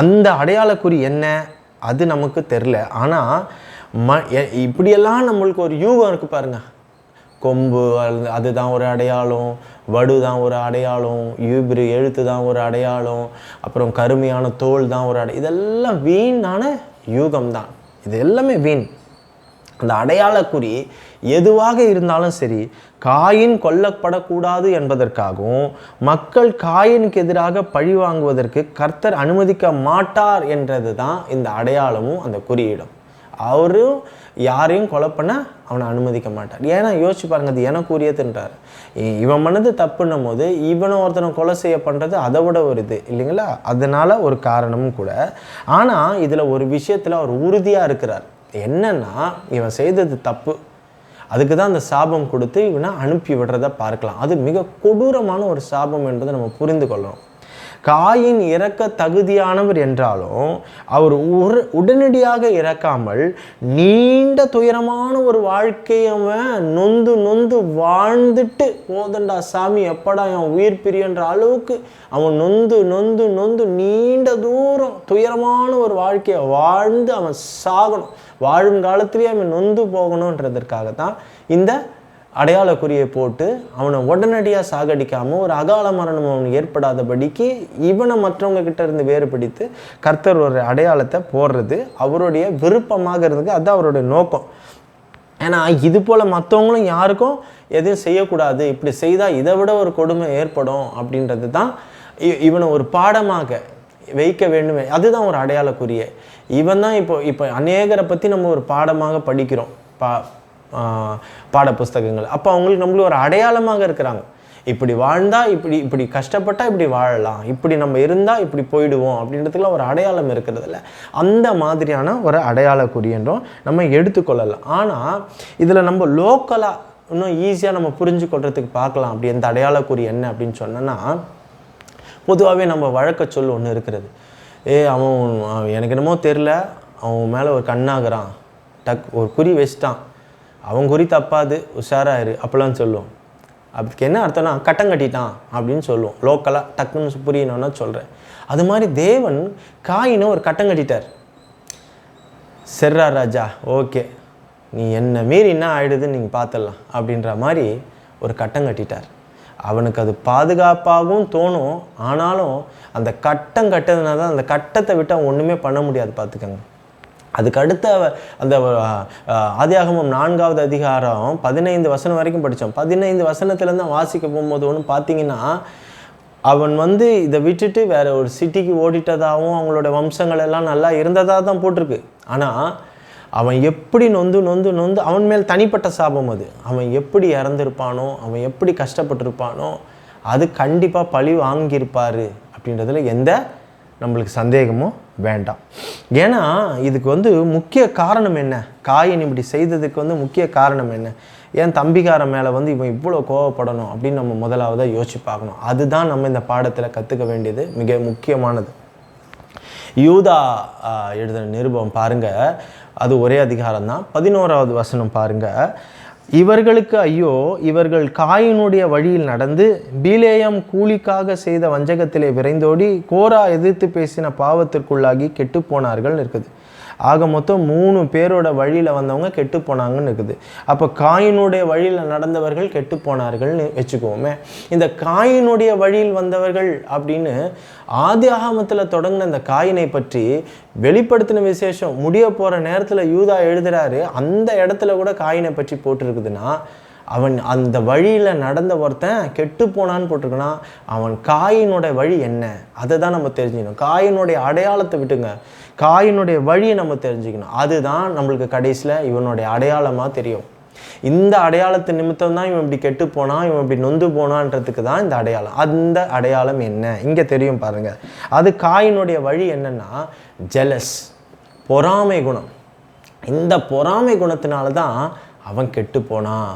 அந்த அடையாளக்குறி என்ன அது நமக்கு தெரில. ஆனால் இப்படியெல்லாம் நம்மளுக்கு ஒரு யூகம் இருக்குது பாருங்க. கொம்பு அதுதான் ஒரு அடையாளம், வடு தான் ஒரு அடையாளம், யூபிரி எழுத்து தான் ஒரு அடையாளம், அப்புறம் கருமையான தோல் தான் ஒரு இதெல்லாம் வீணான யூகம்தான். இது எல்லாமே வீண். அந்த அடையாளக்குறி எதுவாக இருந்தாலும் சரி, காயின் கொல்லப்படக்கூடாது என்பதற்காகவும் மக்கள் காயினுக்கு எதிராக பழி வாங்குவதற்கு கர்த்தர் அனுமதிக்க மாட்டார் என்றது தான் இந்த அடையாளமும் அந்த குறியீடும். அவரும் யாரையும் கொலை பண்ண அவனை அனுமதிக்க மாட்டார். ஏன்னா யோசிச்சு பாருங்க, அது எனக்கு உரியதுன்றார். இவன் பண்ணது தப்புன்னும் போது இவனை ஒருத்தனை கொலை செய்ய பண்ணுறது அதை விட ஒரு இது இல்லைங்களா? அதனால ஒரு காரணமும் கூட. ஆனால் இதில் ஒரு விஷயத்தில் அவர் உறுதியாக இருக்கிறார். என்னன்னா, இவன் செய்தது தப்பு, அதுக்கு தான் அந்த சாபம் கொடுத்து இவனை அனுப்பி விடுறத பார்க்கலாம். அது மிக கொடூரமான ஒரு சாபம் என்பதை நம்ம புரிந்து கொள்ளணும். காயின் இறக்க தகுதியானவர் என்றாலும் அவர் உடனடியாக இறக்காமல் நீண்ட துயரமான ஒரு வாழ்க்கையை நொந்து நொந்து வாழ்ந்துட்டு, போதண்டா சாமி எப்படா என் உயிர் பிரியன்ற அளவுக்கு அவன் நொந்து நொந்து நொந்து நீண்ட தூரம் துயரமான ஒரு வாழ்க்கையை வாழ்ந்து அவன் சாகணும். வாழும் காலத்திலேயே அவன் நொந்து போகணுன்றதற்காக தான் இந்த அடையாள குறியை போட்டு அவனை உடனடியாக சாகடிக்காமல் ஒரு அகால மரணம் அவனுக்கு ஏற்படாதபடிக்கு இவனை மற்றவங்க கிட்ட இருந்து வேறுபடுத்தி கர்த்தர் ஒரு அடையாளத்தை போடுறது அவருடைய விருப்பமாக இருந்தது. அதுதான் அவருடைய நோக்கம். ஏன்னா இது போல் மற்றவங்களும் யாருக்கும் எதுவும் செய்யக்கூடாது, இப்படி செய்தால் இதை விட ஒரு கொடுமை ஏற்படும் அப்படின்றது தான் இவனை ஒரு பாடமாக வைக்க வேண்டும். அதுதான் ஒரு அடையாளக்குரிய. இவன் தான் இப்போ அநேகரை பற்றி நம்ம ஒரு பாடமாக படிக்கிறோம் பாட புஸ்தகங்கள். அப்போ அவங்களுக்கு நம்மளுக்கு ஒரு அடையாளமாக இருக்கிறாங்க. இப்படி வாழ்ந்தால் இப்படி கஷ்டப்பட்டால் இப்படி வாழலாம், இப்படி நம்ம இருந்தால் இப்படி போயிடுவோம் அப்படின்றதுக்குலாம் ஒரு அடையாளம் இருக்கிறதில்ல. அந்த மாதிரியான ஒரு அடையாளக்குறியன்றும் நம்ம எடுத்துக்கொள்ளலாம். ஆனால் இதில் நம்ம லோக்கலாக இன்னும் ஈஸியாக நம்ம புரிஞ்சு கொள்றதுக்கு பார்க்கலாம். அப்படி எந்த அடையாளக்குறி என்ன அப்படின்னு சொன்னோன்னா, பொதுவாகவே நம்ம வழக்க சொல் ஒன்று இருக்கிறது. அவன் எனக்கு என்னமோ தெரில, அவன் மேலே ஒரு கண்ணாகிறான், ஒரு குறி வச்சிட்டான், அவன் குறி தப்பாது, உஷாராயிரு அப்படிலாம் சொல்லுவோம். அதுக்கு என்ன அர்த்தம்னா கட்டம் கட்டிட்டான் அப்படின்னு சொல்லுவோம். லோக்கலாக டக்குன்னு புரியணும்னா சொல்கிறேன். அது மாதிரி தேவன் காயினை ஒரு கட்டம் கட்டிட்டார். செர்ரா ராஜா, ஓகே, நீ என்ன மீறி என்ன ஆகிடுதுன்னு நீங்கள் பார்த்துடலாம் அப்படின்ற மாதிரி ஒரு கட்டம் கட்டிட்டார். அவனுக்கு அது பாதுகாப்பாகவும் தோணும். ஆனாலும் அந்த கட்டம் கட்டதுனால தான் அந்த கட்டத்தை விட்டு அவன் ஒன்றுமே பண்ண முடியாது. பார்த்துக்கங்க. அதுக்கு அடுத்த அந்த ஆதியாகமம் 4வது அதிகாரம் 15 வசனம் வரைக்கும் படித்தோம். 15 வசனத்துலேருந்து வாசிக்க போகும்போது ஒன்று பார்த்தீங்கன்னா, அவன் இதை விட்டுட்டு வேற ஒரு சிட்டிக்கு ஓடிட்டதாகவும் அவங்களோட வம்சங்கள் எல்லாம் நல்லா இருந்ததாக தான் போட்டிருக்கு. ஆனால் அவன் எப்படி நொந்து நொந்து நொந்து அவன் மேல் தனிப்பட்ட சாபம் அது. அவன் எப்படி இறந்துருப்பானோ, அவன் எப்படி கஷ்டப்பட்டிருப்பானோ, அது கண்டிப்பாக பழி வாங்கியிருப்பார் அப்படின்றதுல எந்த நம்மளுக்கு சந்தேகமும் வேண்டாம். ஏன்னா இதுக்கு முக்கிய காரணம் என்ன? காயின் இப்படி செய்ததுக்கு முக்கிய காரணம் என்ன? ஏன் தம்பிகாரன் மேலே இவன் இவ்வளோ கோவப்படணும் அப்படின்னு நம்ம முதலாவதாக யோசிச்சு பார்க்கணும். அதுதான் நம்ம இந்த பாடத்தில் கற்றுக்க வேண்டியது மிக முக்கியமானது. யூதா எழுதின நிருபம் பாருங்கள், அது ஒரே அதிகாரம் தான். 11வது வசனம் பாருங்கள். இவர்களுக்கு ஐயோ, இவர்கள் காயினுடைய வழியில் நடந்து பீலேயம் கூலிக்காக செய்த வஞ்சகத்திலே விரைந்தோடி கோரா எதிர்த்து பேசின பாவத்திற்குள்ளாகி கெட்டு போனார்கள் இருக்குது. ஆக மொத்தம் 3 பேரோட வழியில் வந்தவங்க கெட்டு போனாங்கன்னு இருக்குது. அப்போ காயினுடைய வழியில் நடந்தவர்கள் கெட்டு போனார்கள்னு வச்சுக்குவோமே. இந்த காயினுடைய வழியில் வந்தவர்கள் அப்படின்னு ஆதி ஆகமத்தில் தொடங்கின இந்த காயினை பற்றி வெளிப்படுத்தின விசேஷம் முடிய போகிற நேரத்தில் யூதா எழுதுகிறாரு. அந்த இடத்துல கூட காயினை பற்றி போட்டிருக்குதுன்னா, அவன் அந்த வழியில் நடந்த ஒருத்தன் கெட்டு போனான்னு போட்டிருக்குன்னா, அவன் காயினோட வழி என்ன அதை தான் நம்ம தெரிஞ்சுக்கணும். காயினுடைய அடையாளத்தை விட்டுங்க, காயினுடைய வழியை நம்ம தெரிஞ்சுக்கணும். அதுதான் நம்மளுக்கு கடைசியில் இவனுடைய அடையாளமாக தெரியும். இந்த அடையாளத்து நிமித்தம் தான் இவன் இப்படி கெட்டு போனான், இவன் இப்படி நொந்து போனான்றதுக்கு தான் இந்த அடையாளம். அந்த அடையாளம் என்ன இங்கே தெரியும் பாருங்கள். அது காயினுடைய வழி என்னன்னா, ஜெலஸ், பொறாமை குணம். இந்த பொறாமை குணத்தினால தான் அவன் கெட்டு போனான்.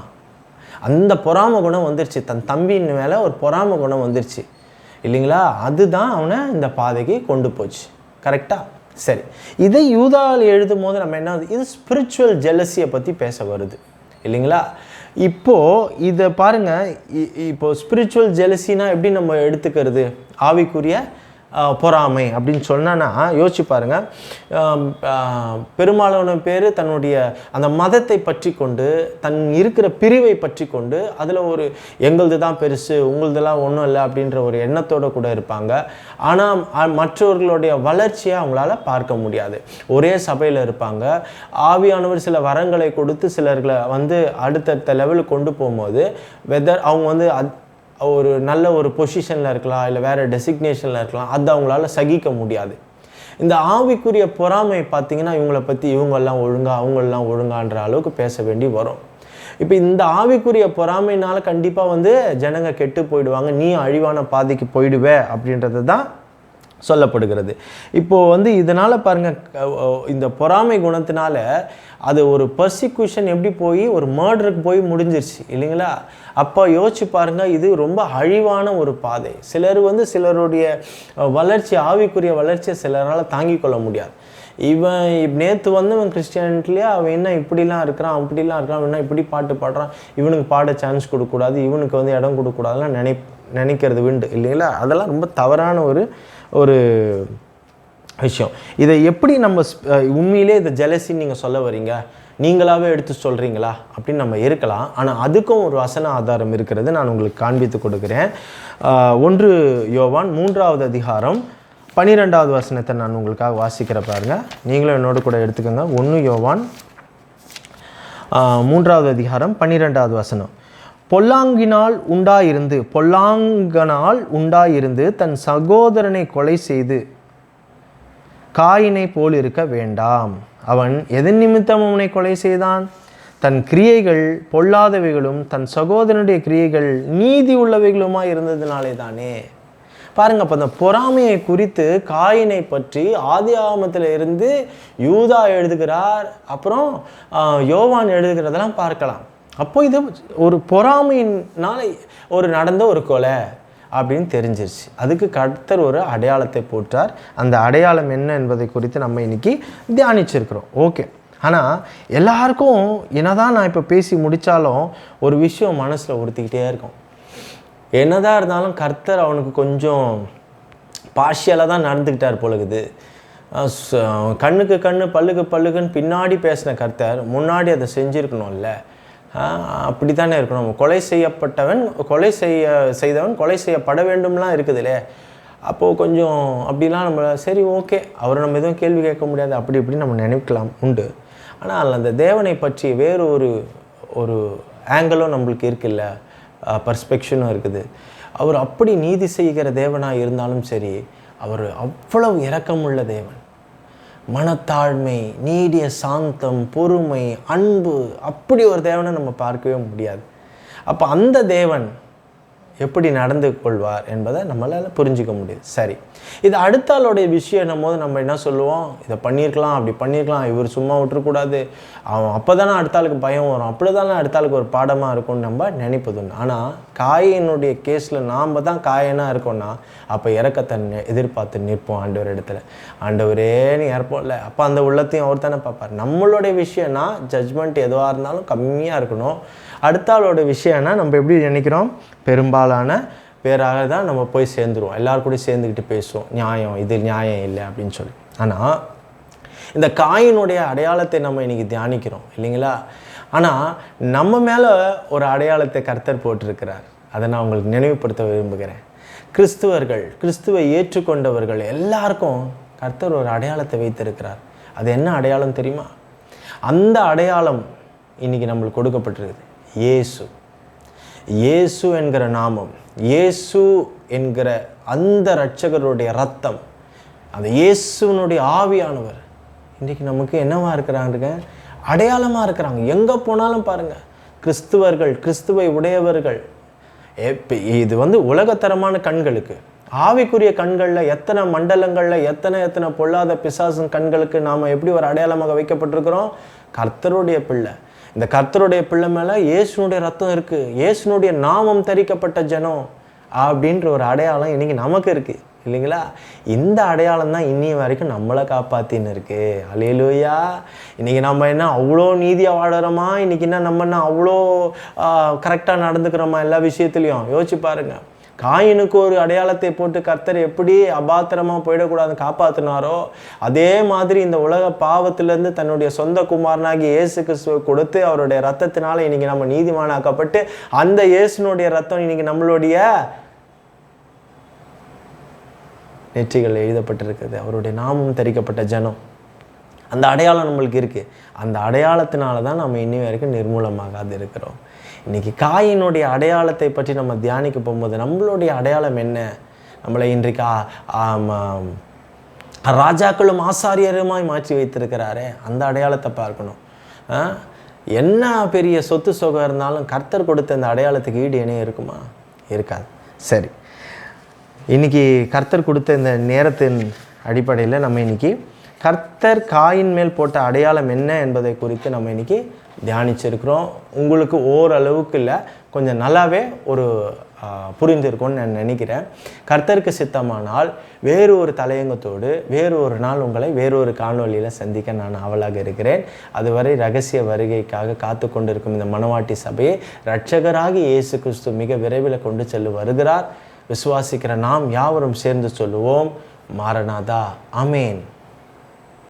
அந்த பொறாமை குணம் வந்துருச்சு, தன் தம்பியின் மேலே ஒரு பொறாமை குணம் வந்துருச்சு இல்லைங்களா? அதுதான் அவனை இந்த பாதைக்கு கொண்டு போச்சு. கரெக்டாக? சரி, இதை யூதாவில் எழுதும் போது நம்ம என்ன, இது ஸ்பிரிச்சுவல் ஜெலசியை பற்றி பேச வருது இல்லைங்களா? இப்போது இதை பாருங்கள், இப்போது ஸ்பிரிச்சுவல் ஜெலசினா எப்படி நம்ம எடுத்துக்கிறது? ஆவிக்குரிய பொறாமை அப்படின்னு சொன்னா யோசிச்சு பாருங்கள். பெரும்பாலான பேர் தன்னுடைய அந்த மதத்தை பற்றி கொண்டு, தன் இருக்கிற பிரிவை பற்றி கொண்டு, அதில் ஒரு எங்களது தான் பெருசு, உங்களதெல்லாம் ஒன்றும் இல்லை அப்படின்ற ஒரு எண்ணத்தோடு கூட இருப்பாங்க. ஆனால் மற்றவர்களுடைய வளர்ச்சியை அவங்களால பார்க்க முடியாது. ஒரே சபையில் இருப்பாங்க. ஆவியானவர் சில வரங்களை கொடுத்து சிலர்களை அடுத்தடுத்த லெவலுக்கு கொண்டு போகும்போது அவங்க ஒரு நல்ல ஒரு பொசிஷனில் இருக்கலாம், இல்லை வேறு டெசிக்னேஷனில் இருக்கலாம், அது அவங்களால சகிக்க முடியாது. இந்த ஆவிக்குரிய பொறாமை பார்த்திங்கன்னா, இவங்களை பற்றி இவங்கெல்லாம் ஒழுங்கா அவங்களெல்லாம் ஒழுங்கான்ற அளவுக்கு பேச வேண்டி வரும். இப்போ இந்த ஆவிக்குரிய பொறாமையினால் கண்டிப்பாக ஜனங்க கெட்டு போயிடுவாங்க, நீ அழிவான பாதைக்கு போயிடுவே அப்படின்றது தான் சொல்லப்படுகிறது. இப்போது இதனால் பாருங்கள், இந்த பொறாமை குணத்தினால அது ஒரு பர்சிக்யூஷன் எப்படி போய் ஒரு மர்டருக்கு போய் முடிஞ்சிருச்சு இல்லைங்களா? அப்போ யோசிச்சு பாருங்கள், இது ரொம்ப அழிவான ஒரு பாதை. சிலர் சிலருடைய வளர்ச்சி, ஆவிக்குரிய வளர்ச்சியை சிலரால் தாங்கிக் கொள்ள முடியாது. இவன் நேற்று இவன் கிறிஸ்டியானிட்டிலேயே அவன் என்ன இப்படிலாம் இருக்கிறான், அப்படிலாம் இருக்கிறான், அவன் என்ன இப்படி பாட்டு பாடுறான், இவனுக்கு பாட சான்ஸ் கொடுக்கக்கூடாது, இவனுக்கு இடம் கொடுக்கக்கூடாதுலாம் நினைக்கிறது உண்டு இல்லைங்களா? அதெல்லாம் ரொம்ப தவறான ஒரு விஷயம். இதை எப்படி நம்ம உண்மையிலே இதை ஜெலசின்னு நீங்கள் சொல்ல வரீங்க? நீங்களாகவே எடுத்து சொல்கிறீங்களா அப்படின்னு நம்ம இருக்கலாம். ஆனால் அதுக்கும் ஒரு வசன ஆதாரம் இருக்கிறது. நான் உங்களுக்கு காண்பித்து கொடுக்குறேன். 1 யோவான் 3வது அதிகாரம் 12வது வசனத்தை நான் உங்களுக்காக வாசிக்கிற பாருங்கள். நீங்களும் என்னோடு கூட எடுத்துக்கோங்க. 1 யோவான் 3வது அதிகாரம் 12வது வசனம். பொல்லாங்கனால் உண்டாயிருந்து தன் சகோதரனை கொலை செய்து காயினை போல் இருக்க வேண்டாம். அவன் எதன் நிமித்தம் அவனை கொலை செய்தான்? தன் கிரியைகள் பொல்லாதவைகளும் தன் சகோதரனுடைய கிரியைகள் நீதி உள்ளவைகளுமாய் இருந்ததுனாலே தானே. பாருங்க, அப்போ அந்த பொறாமையை குறித்து காயினை பற்றி ஆதியாகமத்தில் இருந்து யூதா எழுதுகிறார், அப்புறம் யோவான் எழுதுகிறதெல்லாம் பார்க்கலாம். அப்போ இது ஒரு பொறாமையினால் நடந்த ஒரு கொலை அப்படின்னு தெரிஞ்சிருச்சு. அதுக்கு கர்த்தர் ஒரு அடையாளத்தை போட்டார். அந்த அடையாளம் என்ன என்பதை குறித்து நம்ம இன்னைக்கு தியானிச்சிருக்கிறோம். ஓகே, ஆனால் எல்லாருக்கும் என்னதான் நான் இப்போ பேசி முடித்தாலும் ஒரு விஷயம் மனசில் உறுத்திக்கிட்டே இருக்கும். என்னதான் இருந்தாலும் கர்த்தர் அவனுக்கு கொஞ்சம் பார்ஷியலாக தான் நடந்துக்கிட்டார் போலகுது. கண்ணுக்கு கண்ணு பல்லுக்கு பல்லுக்குன்னு பின்னாடி பேசின கர்த்தர் முன்னாடி அதை செஞ்சுருக்கணும்ல. அப்படி தானே இருக்கணும். கொலை செய்தவன் கொலை செய்யப்பட வேண்டும்லாம் இருக்குதுல்லே. அப்போது கொஞ்சம் அப்படிலாம் நம்ம சரி ஓகே, அவரை நம்ம எதுவும் கேள்வி கேட்க முடியாது அப்படி இப்படி நம்ம நினைக்கலாம் உண்டு. ஆனால் அந்த தேவனை பற்றி வேறு ஒரு ஆங்கிளும் நம்மளுக்கு இருக்குல்ல, பர்ஸ்பெக்ஷனும் இருக்குது. அவர் அப்படி நீதி செய்கிற தேவனாக இருந்தாலும் சரி, அவர் அவ்வளவு இரக்கமுள்ள தேவன். மனத்தாழ்மை, நீடிய சாந்தம், பொறுமை, அன்பு, அப்படி ஒரு தேவனை நம்ம பார்க்கவே முடியாது. அப்போ அந்த தேவன் எப்படி நடந்து கொள்வார் என்பதை நம்மளால் புரிஞ்சிக்க முடியுது. சரி, இது அடுத்த ஆளுடைய விஷயம் போது நம்ம என்ன சொல்லுவோம்? இதை பண்ணியிருக்கலாம், அப்படி பண்ணியிருக்கலாம், இவர் சும்மா விட்டுறக்கூடாது, அவன் அப்போ தானே அடுத்த ஆளுக்கு பயம் வரும், அப்படி தானே அடுத்த ஆளுக்கு ஒரு பாடமாக இருக்கும்னு நம்ம நினைப்பதுன்னு. ஆனால் காயினுடைய கேஸில் நாம் தான் காயனாக இருக்கோம்னா அப்போ இறக்கத்தை எதிர்பார்த்து நிற்போம் ஆண்டவர் இடத்துல. ஆண்டவரேன்னு இறப்போம்ல, அப்போ அந்த உள்ளத்தையும் அவர் தானே பார்ப்பார். நம்மளுடைய விஷயம்னா ஜட்ஜ்மெண்ட் எதுவாக இருந்தாலும் கம்மியாக இருக்கணும். அடுத்த ஆளோட விஷயம்னா நம்ம எப்படி நினைக்கிறோம்? பெரும்பாலான பேராக தான் நம்ம போய் சேர்ந்துருவோம், எல்லாருக்கூட சேர்ந்துக்கிட்டு பேசுவோம், நியாயம் இது நியாயம் இல்லை அப்படின்னு சொல்லி. ஆனால் இந்த காயினுடைய அடையாளத்தை நம்ம இன்றைக்கி தியானிக்கிறோம் இல்லைங்களா? ஆனால் நம்ம மேலே ஒரு அடையாளத்தை கர்த்தர் போட்டிருக்கிறார். அதை நான் உங்களுக்கு நினைவுபடுத்த விரும்புகிறேன். கிறிஸ்துவை ஏற்றுக்கொண்டவர்கள் எல்லாருக்கும் கர்த்தர் ஒரு அடையாளத்தை வைத்திருக்கிறார். அது என்ன அடையாளம் தெரியுமா? அந்த அடையாளம் இன்றைக்கி நம்மளுக்கு கொடுக்கப்பட்டிருக்குது. இயேசு என்கிற நாமம், இயேசு என்கிற அந்த இரட்சகருடைய ரத்தம், அந்த இயேசுனுடைய ஆவியானவர் இன்றைக்கி நமக்கு என்னவா இருக்கிறாங்க? அடையாளமாக இருக்கிறாங்க. எங்கே போனாலும் பாருங்கள், கிறிஸ்துவை உடையவர்கள். இது உலகத்தரமான கண்களுக்கு, ஆவிக்குரிய கண்களில் எத்தனை மண்டலங்களில் எத்தனை பொல்லாத பிசாசின் கண்களுக்கு நாம் எப்படி ஒரு அடையாளமாக வைக்கப்பட்டிருக்கிறோம்? கர்த்தருடைய பிள்ளை. இந்த கர்த்தருடைய பிள்ளை மேலே இயேசுனுடைய ரத்தம் இருக்குது, இயேசுனுடைய நாமம் தரிக்கப்பட்ட ஜனம் அப்படின்ற ஒரு அடையாளம் இன்றைக்கி நமக்கு இருக்குது இல்லைங்களா? இந்த அடையாளம் தான் இன்னி வரைக்கும் நம்மளை காப்பாற்றின்னு இருக்குது. அல்லேலூயா. இன்றைக்கி நம்ம என்ன அவ்வளோ நீதியாக வாழறோமா? இன்றைக்கி நம்ம அவ்வளோ கரெக்டாக நடந்துக்கிறோமா எல்லா விஷயத்துலையும்? யோசிச்சு பாருங்கள். காயினுக்கு ஒரு அடையாளத்தை போட்டு கர்த்தர் எப்படி அபாத்திரமாக போயிடக்கூடாதுன்னு காப்பாற்றினாரோ, அதே மாதிரி இந்த உலக பாவத்திலேருந்து தன்னுடைய சொந்த குமாரனாகி இயேசு கிறிஸ்துவை கொடுத்து அவருடைய ரத்தத்தினால இன்றைக்கி நம்ம நீதிமானாக்கப்பட்டு, அந்த இயேசுனுடைய ரத்தம் இன்றைக்கி நம்மளுடைய நெற்றிகள் எழுதப்பட்டிருக்குது. அவருடைய நாமம் தரிக்கப்பட்ட ஜனம். அந்த அடையாளம் நம்மளுக்கு இருக்குது. அந்த அடையாளத்தினால தான் நம்ம இன்னி வரைக்கும் நிர்மூலமாகாது இருக்கிறோம். இன்றைக்கி காயினுடைய அடையாளத்தை பற்றி நம்ம தியானிக்க போகும்போது நம்மளுடைய அடையாளம் என்ன? நம்மளை இன்றைக்கு ராஜாக்களும் ஆசாரியருமாய் மாற்றி வைத்திருக்கிறாரே, அந்த அடையாளத்தை பார்க்கணும். என்ன பெரிய சொத்து சுகம் இருந்தாலும் கர்த்தர் கொடுத்த அந்த அடையாளத்துக்கு ஈடு இணையம் இருக்குமா? இருக்காது. சரி, இன்றைக்கி கர்த்தர் கொடுத்த இந்த நேரத்தின் அடிப்படையில் நம்ம இன்றைக்கி கர்த்தர் காயின் மேல் போட்ட அடையாளம் என்ன என்பதை குறித்து நம்ம இன்றைக்கி தியானிச்சிருக்கிறோம். உங்களுக்கு ஓரளவுக்கு இல்லை, கொஞ்சம் நல்லாவே ஒரு புரிந்திருக்கும்னு நான் நினைக்கிறேன். கர்த்தருக்கு சித்தமானால் வேறு ஒரு தலையங்கத்தோடு வேறு ஒரு நாள் உங்களை வேறொரு காணொலியில் சந்திக்க நான் ஆவலாக இருக்கிறேன். அதுவரை ரகசிய வருகைக்காக காத்து கொண்டிருக்கும் இந்த மணவாட்டி சபையை இரட்சகராகி இயேசு கிறிஸ்து மிக விரைவில் கொண்டு செல்ல வருகிறார். விசுவாசிக்கிற நாம் யாவரும் சேர்ந்து சொல்லுவோம், மாரநாதா. ஆமேன்.